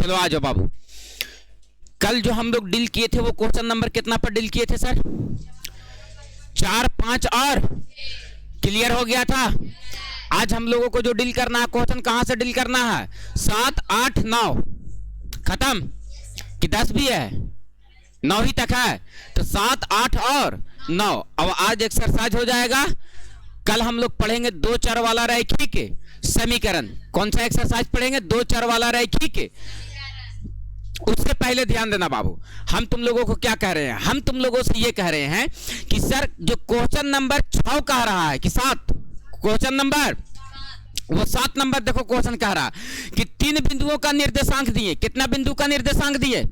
चलो आ जाओ बाबू। कल जो हम लोग डील किए थे वो क्वेश्चन नंबर कितना पर डील किए थे सर? 4, 5 और क्लियर हो गया था। आज हम लोगों को जो डील करना है क्वेश्चन कहां से डील करना है? 7, 8, 9 खत्म कि 10 भी है? 9 ही तक है। तो 7, 8 और 9। अब आज एक्सरसाइज हो जाएगा। कल हम लोग पढ़ेंगे 2 चर वाला रैखिक समीकरण। कौन सा एक्सरसाइज पढ़ेंगे? 2 चर वाला रैखिक। उससे पहले ध्यान देना बाबू, हम तुम लोगों को क्या कह रहे हैं? हम तुम लोगों से ये कह रहे हैं कि सर जो क्वेश्चन नंबर 6 कह रहा है कि 7 क्वेश्चन नंबर, वो 7 नंबर देखो क्वेश्चन कह रहा है कि 3 बिंदुओं का निर्देशांक दिए। कितना बिंदु का निर्देशांक दिए?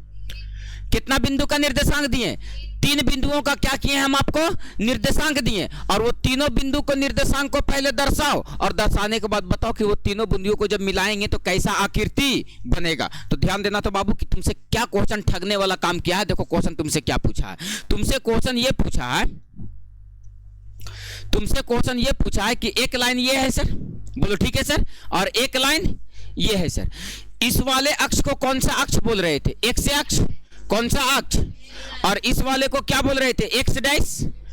कितना बिंदु का निर्देशांक दिए? 3 बिंदुओं का क्या किए हम आपको? निर्देशांक दिए। और वो तीनों बिंदु को निर्देशांक को पहले दर्शाओ और दर्शाने के बाद बताओ कि वो तीनों बिंदुओं को जब मिलाएंगे तो कैसा आकृति बनेगा। तो ध्यान देना तो बाबू कि तुमसे क्या क्वेश्चन ठगने वाला काम किया है। देखो क्वेश्चन तुमसे क्या पूछा है। तुमसे क्वेश्चन ये पूछा है, तुमसे क्वेश्चन ये पूछा है कि एक लाइन ये है सर, बोलो ठीक है सर, और एक लाइन ये है सर। इस वाले अक्ष को कौन सा अक्ष बोल रहे थे? एक्स अक्ष। कौन सा अक्ष? और इस वाले को क्या बोल रहे थे? एक्स डैश,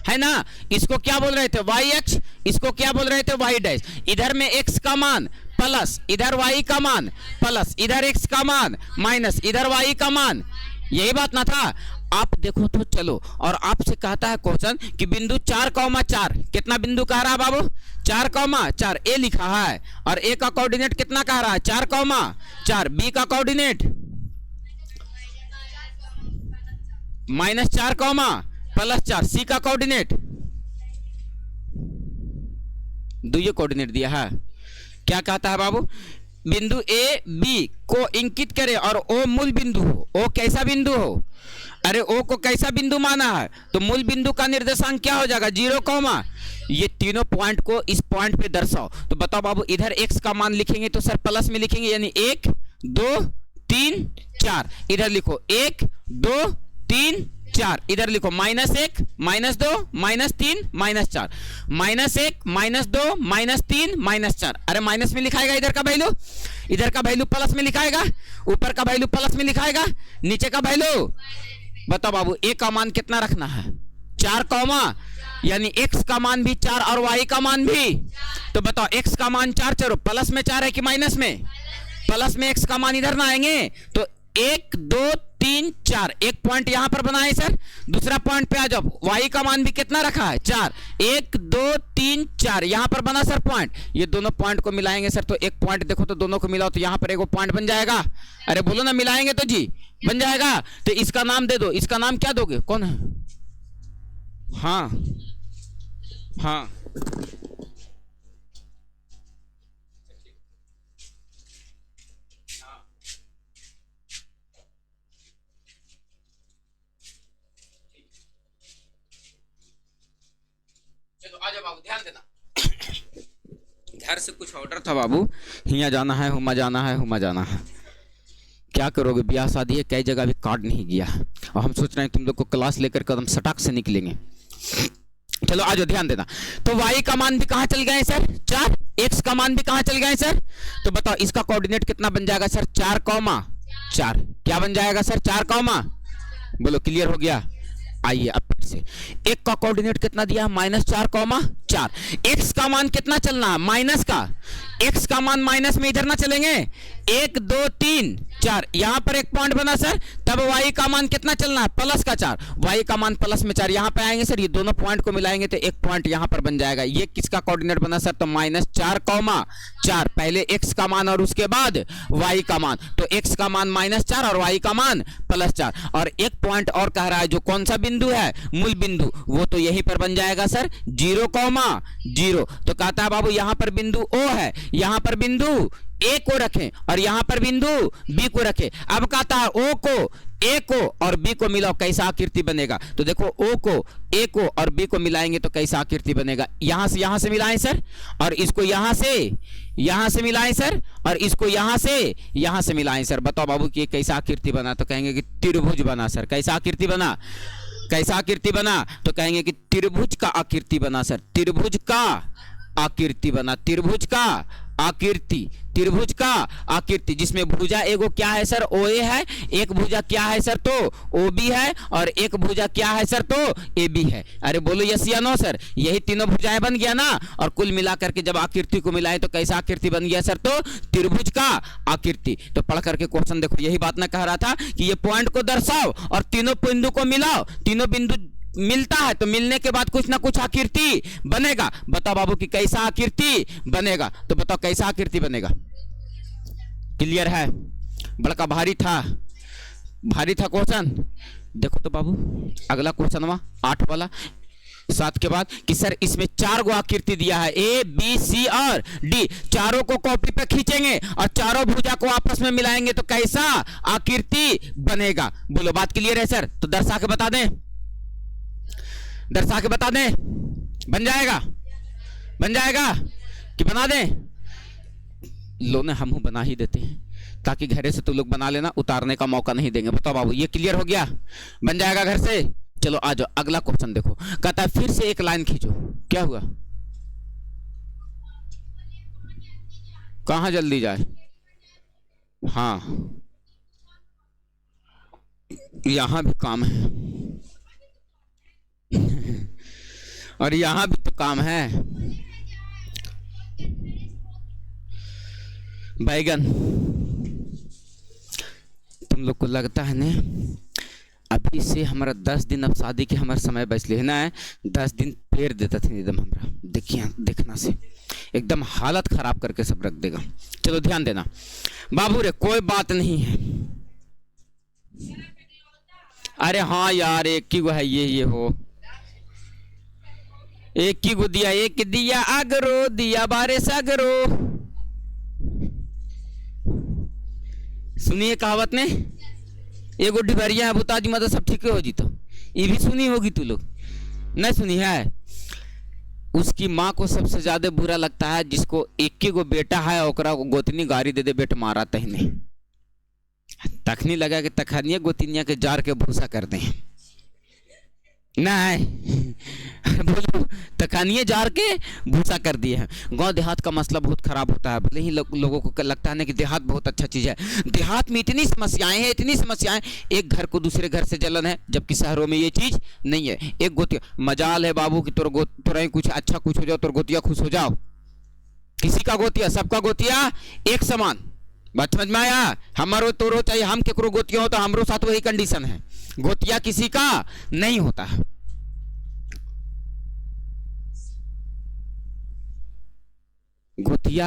है ना। इसको क्या बोल रहे थे? वाई अक्ष। इसको क्या बोल रहे थे? Y dash. इधर में एक्स का मान प्लस, इधर वाई का मान प्लस, इधर एक्स का मान माइनस, इधर वाई का मान। यही बात ना था। आप देखो तो चलो, और आपसे कहता है क्वेश्चन कि बिंदु 4,4। कितना बिंदु कह रहा है बाबू? 4,4। ए लिखा है और ए का कोऑर्डिनेट कितना कह रहा है? 4,4। बी का कोऑर्डिनेट -4, +4। सी का कोऑर्डिनेट दुइये कोऑर्डिनेट दिया है। क्या कहता है बाबू? बिंदु ए बी को इंकित करे और ओ मूल बिंदु हो। ओ कैसा बिंदु हो? अरे ओ को कैसा बिंदु माना है? तो मूल बिंदु का निर्देशांक क्या हो जाएगा? 0, ये तीनों पॉइंट को इस पॉइंट पे दर्शाओ। तो बताओ बाबू, इधर एक्स का मान लिखेंगे तो सर प्लस में लिखेंगे, यानी 1, 2, 3, 4। इधर लिखो 1, 2, 3, 4। इधर लिखो -1, -2, -3, -4। -1, -2, -3, -4। अरे माइनस में लिखाएगा इधर का वैल्यू, इधर का वैल्यू प्लस में लिखाएगा, ऊपर का वैल्यू प्लस में लिखाएगा, नीचे का वैल्यू। बताओ बाबू, ए का मान कितना रखना है? 4, यानी एक्स का मान भी 4 और वाई का मान भी। तो बताओ एक्स का मान 4, चलो प्लस में 4 है कि माइनस में? प्लस में एक्स का मान इधर ना आएंगे। तो 1, 2, 3, 4। एक पॉइंट यहां पर बनाए सर। दूसरा पॉइंट पे आ जाओ। वाई का मान भी कितना रखा है? 4। 1, 2, 3, 4 यहां पर बना सर पॉइंट। ये दोनों पॉइंट को मिलाएंगे सर तो एक पॉइंट देखो तो दोनों को मिलाओ तो यहां पर एक पॉइंट बन जाएगा। अरे बोलो ना, मिलाएंगे तो जी बन जाएगा। तो इसका नाम दे दो। इसका नाम क्या दोगे? कौन है? हाँ हाँ, चलो आ जाओ बाबू, ध्यान देना। घर से कुछ ऑर्डर था बाबू, हिया जाना है, हुमा जाना है, हुमा जाना है। क्या करोगे? ब्याह शादी है, कई जगह भी कार्ड नहीं गया और हम सोच रहे हैं तुम लोग को क्लास लेकर कदम सटाक से निकलेंगे। चलो आ जाओ, ध्यान देना। तो वाई का मान भी कहां चल गए सर? 4। एक्स का मान भी कहां चल गए सर? तो बताओ इसका कोऑर्डिनेट कितना बन जाएगा सर? 4,4। क्या बन जाएगा सर? 4, बोलो क्लियर हो गया? आइए अब फिर से, एक का कोऑर्डिनेट कितना दिया? -4,4। एक्स का मान कितना चलना है? माइनस का। एक्स का मान माइनस में इधर ना चलेंगे। 1, 2, 3, 4 यहां पर एक पॉइंट बना सर। तब वाई का मान कितना चलना है? प्लस का 4। वाई का मान प्लस में 4 यहां पे आएंगे सर। ये दोनों पॉइंट को मिलाएंगे तो एक पॉइंट यहां पर बन जाएगा। ये किसका कोऑर्डिनेट बना सर? तो -4,4। पहले एक्स का मान और उसके बाद वाई का मान। तो एक्स का मान -4 और वाई का मान +4। और एक पॉइंट और कह रहा है, जो कौन सा बिंदु है? मूल बिंदु। वो तो यहीं पर बन जाएगा सर 0,0। तो कहता है बाबू यहां पर बिंदु ओ है, यहां पर बिंदु ए को रखें और यहां पर बिंदु बी को रखें। अब कहता है ओ को, ए को और बी को मिलाओ, कैसा आकृति बनेगा? तो देखो ओ को, ए को और बी को मिलाएंगे तो कैसा आकृति बनेगा? यहां से मिलाएं सर, और इसको यहां से मिलाएं सर, और इसको यहां से मिलाएं सर। बताओ बाबू कि कैसा आकृति बना? तो कहेंगे कि त्रिभुज बना सर। कैसा आकृति बना? कैसा आकृति बना? तो कहेंगे कि त्रिभुज का आकृति बना सर। त्रिभुज का आकृति बना, त्रिभुज का आकृति, त्रिभुज का आकृति, जिसमें भुजा एगो क्या है सर, ओए है, एक भुजा क्या है सर तो ओबी है, और एक भुजा क्या है सर तो एबी है। अरे बोलो यस या नो सर, यही तीनों भुजाएं बन गया ना, और कुल मिलाकर के जब आकृति को मिलाए तो कैसा आकृति बन गया सर, तो त्रिभुज का आकृति। तो पढ़ करके क्वेश्चन देखो, यही बात मैं कह रहा था कि ये पॉइंट को दर्शाओ और तीनों बिंदु को मिलाओ, तीनों बिंदु मिलता है तो मिलने के बाद कुछ ना कुछ आकृति बनेगा। बताओ बाबू कि कैसा आकृति बनेगा, तो बताओ कैसा आकृति बनेगा। क्लियर है, बड़का भारी था क्वेश्चन। देखो तो बाबू अगला क्वेश्चन 8 वाला 7 के बाद कि सर इसमें 4 गो आकृति दिया है, ए बी सी और डी, चारों को कॉपी पे खींचेंगे और चारों भुजा को आपस में मिलाएंगे तो कैसा आकृति बनेगा। बोलो बात क्लियर है सर, तो दर्शा के बता दें, दर्शा के बता दें, बन जाएगा कि बना दें। लो ने हम बना ही देते हैं ताकि घरे से तो लोग बना लेना, उतारने का मौका नहीं देंगे। बताओ बाबू ये क्लियर हो गया, बन जाएगा घर से। चलो आ जाओ अगला क्वेश्चन देखो, कहता है फिर से एक लाइन खींचो। क्या हुआ, कहां जल्दी जाए, हाँ यहां भी काम है और यहां भी तो काम है। बैगन, तुम लोग को लगता है ना अभी से हमारा 10 दिन अब शादी के हमारा समय बच लेना है, 10 दिन पेड़ देता था एकदम हमारा, देखिए देखना से एकदम हालत खराब करके सब रख देगा। चलो ध्यान देना बाबू रे, कोई बात नहीं है। अरे हाँ यार एक ही गो है ये हो, एक ही गो दिया, एक दिया अगरो दिया बारे सगरो। सुनिए कहावत ने, एगो डिबरिया है बुताजी मतलब सब ठीक हो जी, तो ये भी सुनी होगी तू लोग, नहीं सुनी है। उसकी माँ को सबसे ज्यादा बुरा लगता है जिसको एक ही गो बेटा है ओकरा को गोतनी गाड़ी दे दे बेट मारा तहने, तखनी लगा के तखनिया गोतिनिया के जार के भूसा कर दे, नहीं बोलो तखानिए जार के भूसा कर दिए हैं। गांव देहात का मसला बहुत खराब होता है, भले ही लोगों को लगता है ना कि देहात बहुत अच्छा चीज़ है, देहात में इतनी समस्याएं हैं, इतनी समस्याएं, एक घर को दूसरे घर से जलन है, जबकि शहरों में ये चीज़ नहीं है। एक गोतिया मजाल है बाबू कि तोरा कुछ अच्छा कुछ हो जाओ, तोर गोतिया खुश हो जाओ, किसी का गोतिया सबका गोतिया एक समान। बात समझ में आया, हमारो तोरो चाहे हम केकरो गोतिया हो तो हमरो साथ वही कंडीशन है, गोतिया किसी का नहीं होता है। गोतिया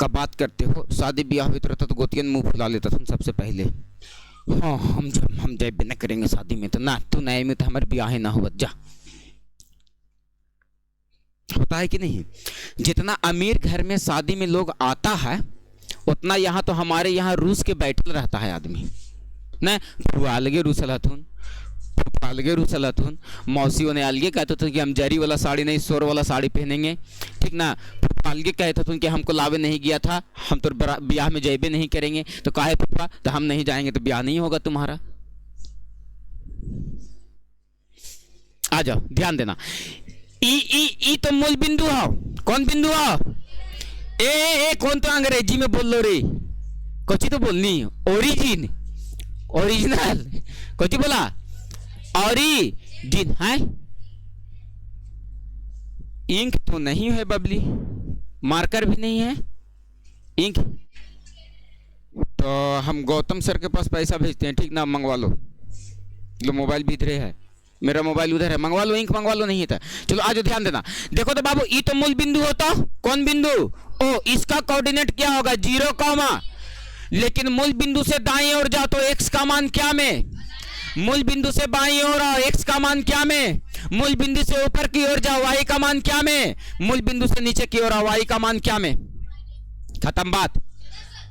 का बात करते हो, शादी ब्याह होता रहता तो गोतिया मुंह फुला लेता था सबसे पहले, हाँ हम जब भी न करेंगे शादी में तो ना, तू नए में तो हमारे ब्याह ना हो जा। होता है कि नहीं, जितना अमीर घर में शादी में लोग आता है उतना यहाँ तो हमारे यहाँ रूस के बैठल रहता है आदमी, न फुआ अलगे रूसल हथुन, फुफा अलगे रूसल हथुन, मौसियों ने अलगे कहते थे कि हम जरी वाला साड़ी नहीं सोर वाला साड़ी पहनेंगे, ठीक ना। फुफा अलगे कहते थे कि हमको लावे नहीं गया था, हम तो ब्याह में जयबे नहीं करेंगे, तो काहे फुफा, तो हम नहीं जाएंगे तो ब्याह नहीं होगा तुम्हारा। आ जाओ ध्यान देना, ई तो मूल बिंदु हो, कौन बिंदु हो, ए कौन तो अंग्रेजी में बोल लो रे, कोची तो बोलनी ओरिजिन, ओरिजिनल कोची बोला, ओरिजिन है। इंक तो नहीं है बबली, मार्कर भी नहीं है, इंक तो हम गौतम सर के पास पैसा भेजते हैं, ठीक ना, मंगवा लो, मोबाइल भी इधर है, मेरा मोबाइल उधर है, मंगवा लो, इंक मंगवा लो, नहीं था। चलो आज ध्यान देना, देखो तो बाबू ई तो मूल बिंदु होता, कौन बिंदु, ओ इसका कोऑर्डिनेट क्या होगा 0, लेकिन मूल बिंदु से दाईं ओर जाओ तो x का मान क्या में, मूल बिंदु से बाईं ओर आओ x का मान क्या में, मूल बिंदु से ऊपर की ओर जाओ y का मान क्या में, मूल बिंदु से नीचे की ओर आओ y का मान क्या में, खत्म बात।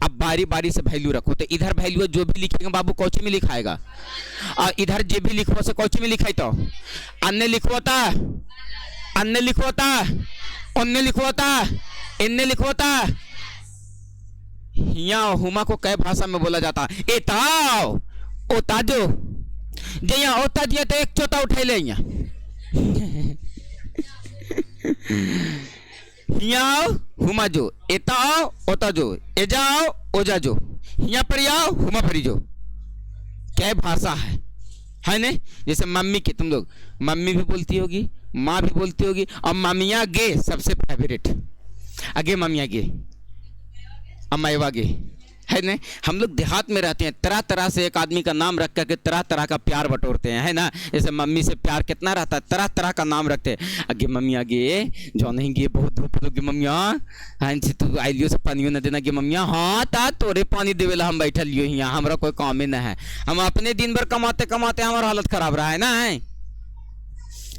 अब बारी बारी से वैल्यू रखो, तो इधर वैल्यू जो भी लिखेगा बाबू कौची में लिखाएगा, और इधर जो भी लिखो से कौची में लिखाई, तो अन्य लिखवाता, अन्य लिखवाता, अन्य लिखवाता, इन्ने लिखवाता। यहाँ हुमा को कई भाषा में बोला जाता है, ए ताओ ओ ताजो, जे यहाँ ओता दिया तो एक चोता उठाई ले, यहाँ हुमा जो, एता आओ ओता जो, एजा आओ ओजा जो, यहाँ पर आओ हुमा फरी जो। क्या भाषा है ने? जैसे मम्मी की तुम लोग मम्मी भी बोलती होगी, माँ भी बोलती होगी, और ममिया गे सबसे फेवरेट, अगे ममिया गे, अम्मावा गे, है ना? हम लोग देहात में रहते हैं, तरह तरह से एक आदमी का नाम रख करके तरह तरह का प्यार बटोरते हैं, है ना? जैसे मम्मी से प्यार कितना रहता है, तरह तरह का नाम रखते हैं। अगे मम्मिया गे, जो नहीं गे बहुत धूप लोगे मम्मिया, हाँ तू आइलियो से पानियो न देना गे मम्मिया, हाँ ता तोरे पानी देवेला हम बैठल लियो यहाँ, हमारा कोई काम ही न है, हम अपने दिन भर कमाते कमाते हमारा हालत खराब रहा है ना। है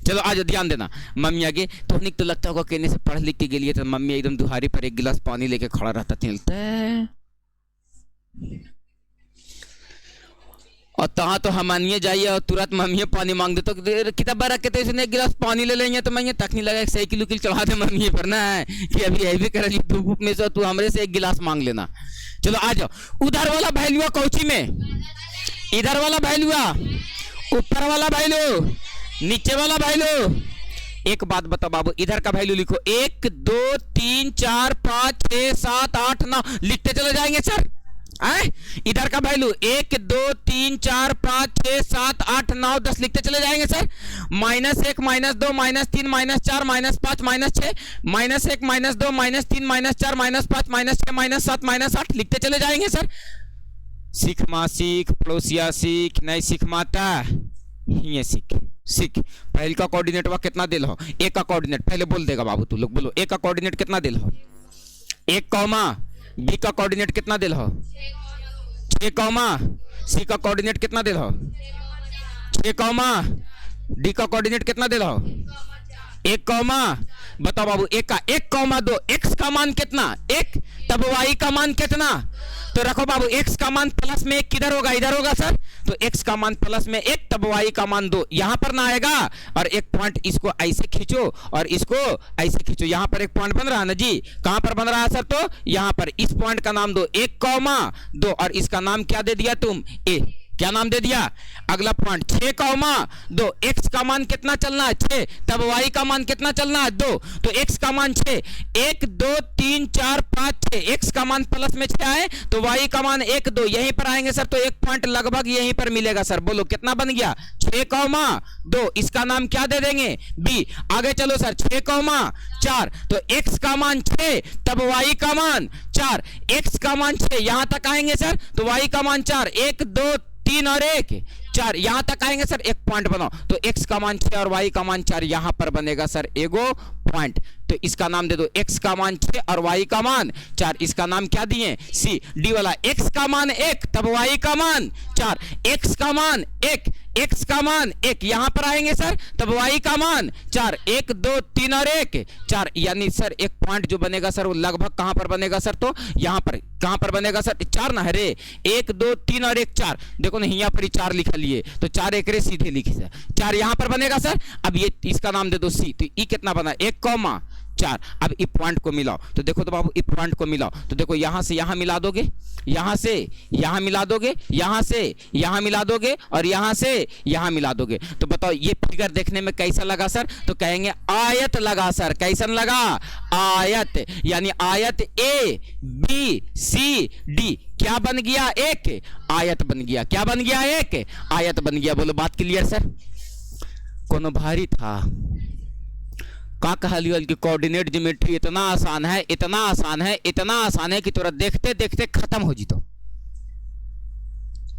चलो आज ध्यान देना, मम्मी आगे तो निक तो लगता होगा कहने से पढ़ लिख के लिए, तो मम्मी एकदम दुहारी पर एक गिलास पानी लेके खड़ा रहता थिलता, और तहाँ तो हम आनिए जाइए और तुरंत मम्मी पानी मांग दे, तो किताब रख के तो इसने एक गिलास पानी ले लेंगे, तो मैं ये तक नहीं लगा 100 किलो चढ़ा दे मम्मी पर ना, है कि अभी ऐसे कर धूप में से तू हमरे से एक गिलास मांग लेना। चलो आ जाओ, उधर वाला भैलुआ कौची में, इधर वाला भैलुआ, ऊपर वाला भैलू, नीचे वाला वैल्यू। एक बात बताओ बाबू, इधर का वैल्यू लिखो, 1 2 3 4 5 6 7 8 9, लिखते चले जाएंगे सर। इधर का वैल्यू 1 2 3 4 5 6 7 8 9 10 लिखते चले जाएंगे सर। -1 -2 -3 -4 -5 -6, -1 -2 -3 -4 -5 -6 -7 -8 लिखते चले जाएंगे सर। सीख माँ सीख, पड़ोसिया सीख, नहीं सीख माता ये सीख सीख। पहले का कोऑर्डिनेट वा कितना दिल हो, एक का कोऑर्डिनेट पहले बोल देगा बाबू, तू लोग बोलो, एक का कोऑर्डिनेट कितना दिल हो, 1 कॉमा, बी का कोऑर्डिनेट कितना दिल हो, 6 कॉमा, सी का कोऑर्डिनेट कितना दिल हो, 6 कॉमा, डी का कोऑर्डिनेट कितना दिल हो, 1 कॉमा। बताओ बाबू, 1 कॉमा 2, x का मान कितना 1, तब y का मान कितना, तो रखो बाबू x का मान प्लस में 1 किधर होगा, इधर होगा सर, तो x का मान प्लस में 1 तब y का मान 2 यहां पर ना आएगा, और एक पॉइंट इसको ऐसे खींचो और इसको ऐसे खींचो, यहां पर एक पॉइंट बन रहा है ना जी, कहां पर बन रहा है सर, तो यहां पर इस पॉइंट का नाम दो 1 कॉमा 2, और इसका नाम क्या दे दिया तुम, a, क्या नाम दे दिया। अगला पॉइंट 6 कॉमा 2, x का मान कितना चलना है 6, तब y का मान कितना चलना है 2, तो x का मान 6, 1 2 3 4 5 6, x का मान प्लस में 6 आए तो y का मान 1 2 यहीं पर आएंगे सर, तो एक पॉइंट लगभग यहीं पर मिलेगा सर। बोलो कितना बन गया 6 कॉमा 2, इसका नाम क्या दे देंगे b। आगे चलो सर 6 कॉमा 4, तो x का मान 6 तब y का मान 4, x का मान 6 यहां तक आएंगे सर, तो y का मान 4, 1 2 3 और 1 4 यहां तक आएंगे सर, एक पॉइंट बनाओ, तो x का मान 6 और y का मान 4 यहां पर बनेगा सर एगो पॉइंट, तो इसका नाम दे दो x का मान 6 और y का मान 4, इसका नाम क्या दिए c। डी वाला x का मान 1 तब y का मान 4, x का मान 1, x का मान 1 यहां पर आएंगे सर, तब y का मान 4, 1 2 3 और 1 4, यानी सर एक पॉइंट जो बनेगा सर वो लगभग कहां पर बनेगा सर, तो यहां पर कहां पर बनेगा सर, 4 ना है रे, 1 2 3 और 1 4, देखो ना यहाँ पर 4 लिखा लिए, तो 4 एक रे सीधे लिखी सर, 4 यहां पर बनेगा सर। अब ये इसका नाम दे दो c, तो ई कितना बना 1 कॉमा 4। अब इस पॉइंट को मिलाओ, तो देखो तो बाबू इस पॉइंट को मिलाओ, तो देखो यहां से यहां मिला दोगे, यहां से यहां मिला दोगे, यहां से यहां मिला दोगे, और यहां से यहां मिला दोगे, तो बताओ ये फिगर देखने में कैसा लगा सर, तो कहेंगे आयत लगा सर। कैसन लगा, आयत, यानी आयत ए बी सी डी क्या बन गया, एक आयत बन गया। क्या बन गया, एक आयत बन गया। बोलो बात क्लियर सर। कोनो भारी था का कहलियो कि कोऑर्डिनेट ज्योमेट्री इतना आसान है, इतना आसान है, इतना आसान है कि तोरा देखते देखते खत्म हो जीतो।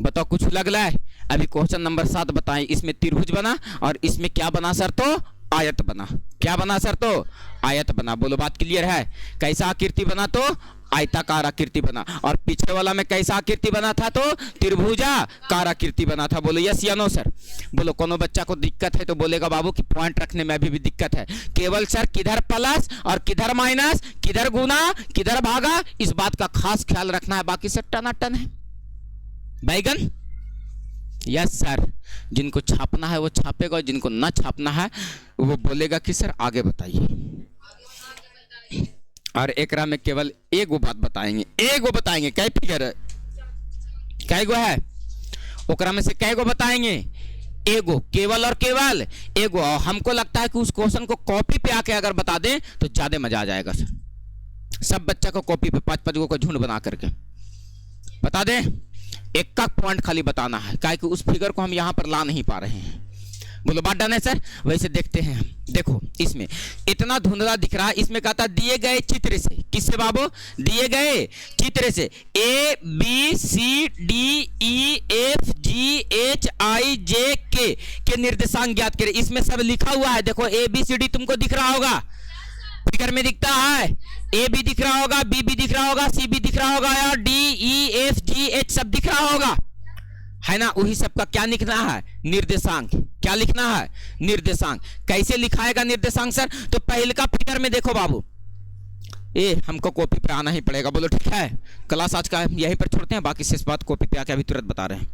बताओ कुछ लग रहा है। अभी क्वेश्चन नंबर 7 बताएं, इसमें त्रिभुज बना और इसमें क्या बना सर, तो आयत बना। क्या बना सर, तो आयत बना। बोलो बात क्लियर है। कैसा आकृति बना, तो आयताकार आकृति बना। और पीछे वाला में कैसा आकृति बना था, तो त्रिभुजाकार आकृति बना था। बोलो यस या नो सर। बोलो कोनो बच्चा को दिक्कत है तो बोलेगा बाबू कि पॉइंट रखने में अभी भी दिक्कत है। केवल सर किधर प्लस और किधर माइनस, किधर गुना किधर भागा, इस बात का खास ख्याल रखना है। बाकी सब टनाटन है। बैगन यस सर, जिनको छापना है वो छापेगा और जिनको ना छापना है वो बोलेगा कि सर आगे बताइए। और एकरा में केवल एगो बात बताएंगे, एगो बताएंगे। कै फिगर है, कैगो है, ओकरा में से कैगो बताएंगे, एगो, केवल और केवल एगो। और हमको लगता है कि उस क्वेश्चन को कॉपी पे आके अगर बता दें तो ज्यादा मजा आ जाएगा सर, सब बच्चा को कॉपी पे 5-5 गो का झुंड बना करके बता दे, एक का पॉइंट खाली बताना है, काहे कि उस फिगर को हम यहाँ पर ला नहीं पा रहे हैं। बोलो बात डन है सर। वैसे देखते हैं हम, देखो इसमें इतना धुंधला दिख रहा है, इसमें कहता दिए गए चित्र से, किससे बाबू, दिए गए चित्र से A B C D E F G H I J के निर्देशांक ज्ञात करें। इसमें सब लिखा हुआ है, देखो A B C D तुमको दिख रहा होगा, फिगर में दिखता है, A भी दिख रहा होगा, B भी दिख रहा होगा, C भी दिख रहा होगा, और D E F G H सब दिख रहा होगा, है ना। वही सबका क्या लिखना है, निर्देशांक। क्या लिखना है, निर्देशांक। कैसे लिखाएगा निर्देशांक सर, तो पहले का फिगर में देखो बाबू, ए हमको कॉपी पे आना ही पड़ेगा। बोलो ठीक है। क्लास आज का यहीं पर छोड़ते हैं, बाकी शेष बात कॉपी पे आके अभी तुरंत बता रहे हैं।